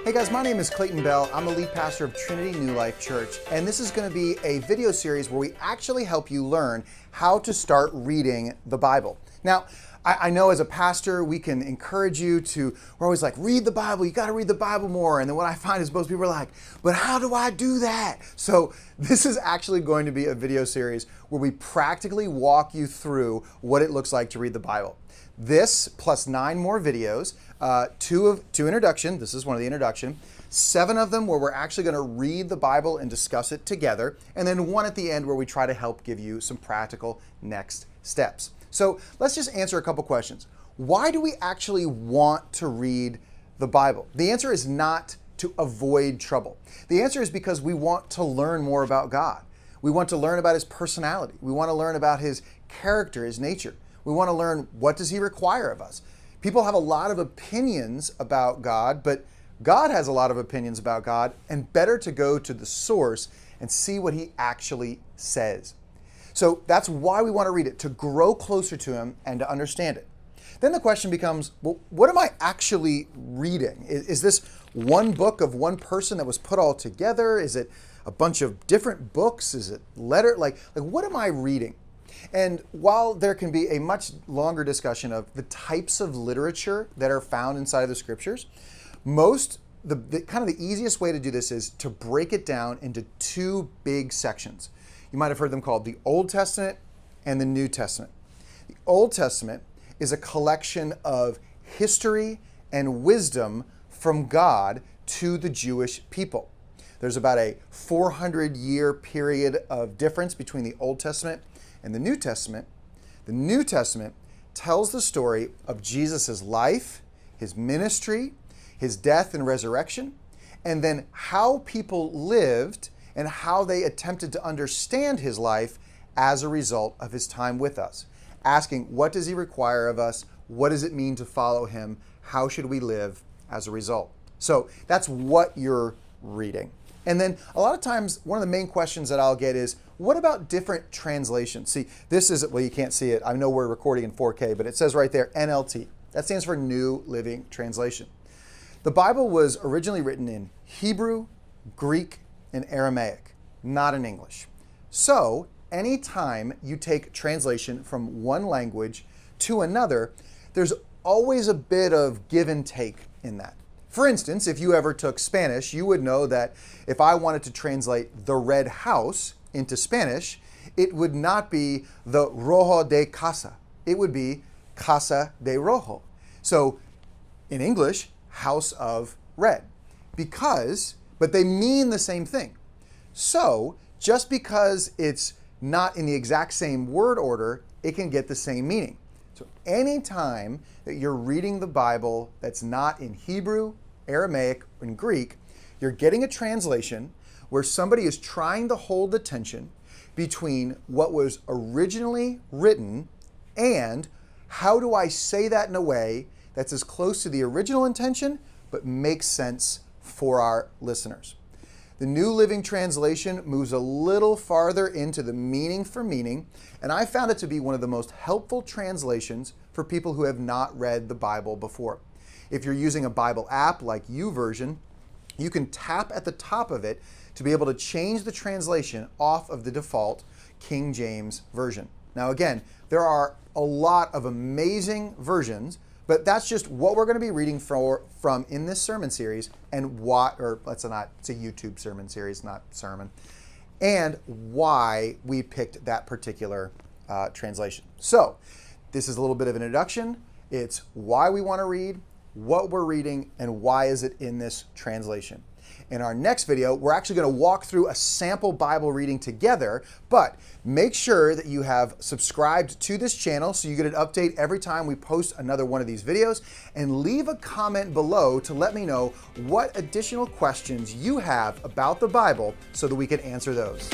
Hey guys, my name is Clayton Bell. I'm the lead pastor of Trinity New Life Church, and this is going to be a video series where we actually help you learn how to start reading the Bible. Now, I know as a pastor, we can encourage you to, we're always like, read the Bible, you got to read the Bible more. And then what I find is most people are like, but how do I do that? So this is actually going to be a video series where we practically walk you through what it looks like to read the Bible. This plus 9 more videos, two introduction, this is one of the introduction, 7 of them where we're actually going to read the Bible and discuss it together, and then one at the end where we try to help give you some practical next steps. So let's just answer a couple questions. Why do we actually want to read the Bible? The answer is not to avoid trouble. The answer is because we want to learn more about God. We want to learn about His personality. We want to learn about His character, His nature. We want to learn, what does He require of us? People have a lot of opinions about God, but God has a lot of opinions about God, and better to go to the source and see what He actually says. So that's why we want to read it, to grow closer to Him and to understand it. Then the question becomes, well, what am I actually reading? Is this one book of one person that was put all together? Is it a bunch of different books? Is it letter? Like what am I reading? And while there can be a much longer discussion of the types of literature that are found inside of the scriptures, the kind of the easiest way to do this is to break it down into 2 big sections. You might have heard them called the Old Testament and the New Testament. The Old Testament is a collection of history and wisdom from God to the Jewish people. There's about a 400-year period of difference between the Old Testament and the New Testament. The New Testament tells the story of Jesus' life, His ministry, His death and resurrection, and then how people lived and how they attempted to understand His life as a result of His time with us. Asking, what does He require of us? What does it mean to follow Him? How should we live as a result? So that's what you're reading. And then a lot of times, one of the main questions that I'll get is, what about different translations? See, this is, well, you can't see it. I know we're recording in 4K, but it says right there, NLT. That stands for New Living Translation. The Bible was originally written in Hebrew, Greek, and Aramaic, not in English. So anytime you take translation from one language to another, there's always a bit of give and take in that. For instance, if you ever took Spanish, you would know that if I wanted to translate the red house into Spanish, it would not be the rojo de casa. It would be casa de rojo. So in English, house of red. But they mean the same thing. So just because it's not in the exact same word order, it can get the same meaning. So anytime that you're reading the Bible that's not in Hebrew, Aramaic, and Greek, you're getting a translation where somebody is trying to hold the tension between what was originally written and how do I say that in a way that's as close to the original intention but makes sense for our listeners. The New Living Translation moves a little farther into the meaning for meaning, and I found it to be one of the most helpful translations for people who have not read the Bible before. If you're using a Bible app like YouVersion, you can tap at the top of it to be able to change the translation off of the default King James Version. Now again, there are a lot of amazing versions, but that's just what we're going to be reading from in this sermon series, and it's a YouTube sermon series, not sermon, and why we picked that particular translation. So this is a little bit of an introduction. It's why we want to read, what we're reading, and why is it in this translation. In our next video, we're actually going to walk through a sample Bible reading together, but make sure that you have subscribed to this channel so you get an update every time we post another one of these videos, and leave a comment below to let me know what additional questions you have about the Bible so that we can answer those.